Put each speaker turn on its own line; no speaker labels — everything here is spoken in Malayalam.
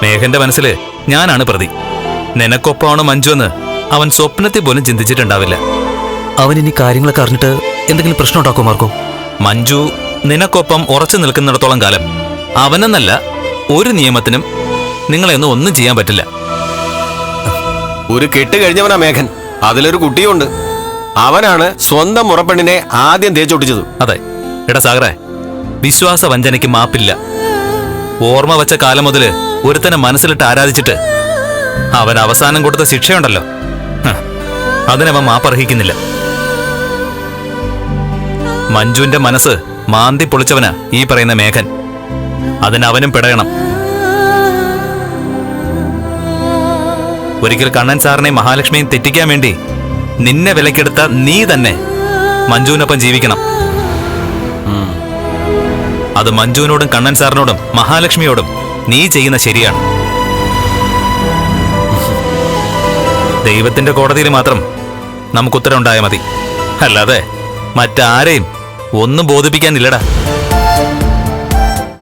മേഘന്റെ മനസ്സില് ഞാനാണ് പ്രതി. നിനക്കൊപ്പമാണ് മഞ്ജു എന്ന് അവൻ സ്വപ്നത്തിൽ പോലും ചിന്തിച്ചിട്ടുണ്ടാവില്ല.
അവൻ ഇനി കാര്യങ്ങളൊക്കെ അറിഞ്ഞിട്ട് എന്തെങ്കിലും പ്രശ്നം ഉണ്ടാക്കോ മാർക്കോ?
മഞ്ജു നിനക്കൊപ്പം ഉറച്ചു നിൽക്കുന്നിടത്തോളം കാലം അവനെന്നല്ല ഒരു നിയമത്തിനും നിങ്ങളെയൊന്നും ഒന്നും ചെയ്യാൻ പറ്റില്ല.
ഒരു കെട്ട് കഴിഞ്ഞവനാ മേഘൻ. അതിലൊരു കുട്ടിയുണ്ട്. അവനാണ് സ്വന്തം മുറപ്പെണ്ണിനെ ആദ്യം തേച്ചൊട്ടിച്ചത്.
അതെ എടാ സാഗറേ, വിശ്വാസ വഞ്ചനയ്ക്ക് മാപ്പില്ല. ഓർമ്മ വച്ച കാലം മുതല് ഒരുത്തനെ മനസ്സിലിട്ട് ആരാധിച്ചിട്ട് അവൻ അവസാനം കൊടുത്ത ശിക്ഷയുണ്ടല്ലോ, അതിനവൻ മാപ്പർഹിക്കുന്നില്ല. മഞ്ജുവിന്റെ മനസ്സ് മാന്തി പൊളിച്ചവനാ ഈ പറയുന്ന മേഘൻ. അതിനവനും പിടയണം. ഒരിക്കൽ കണ്ണൻ സാറിനെയും മഹാലക്ഷ്മിയും തെറ്റിക്കാൻ വേണ്ടി നിന്നെ വിലക്കെടുത്ത നീ തന്നെ മഞ്ജുവിനൊപ്പം ജീവിക്കണം. അത് മഞ്ജുവിനോടും കണ്ണൻ സാറിനോടും മഹാലക്ഷ്മിയോടും നീ ചെയ്യുന്ന ശരിയാണ്. ദൈവത്തിന്റെ കോടതിയിൽ മാത്രം നമുക്ക് ഉത്തരം ഉണ്ടായാൽ മതി. അല്ലാതെ മറ്റാരെയും ഒന്നും ബോധിപ്പിക്കാനില്ലടാ.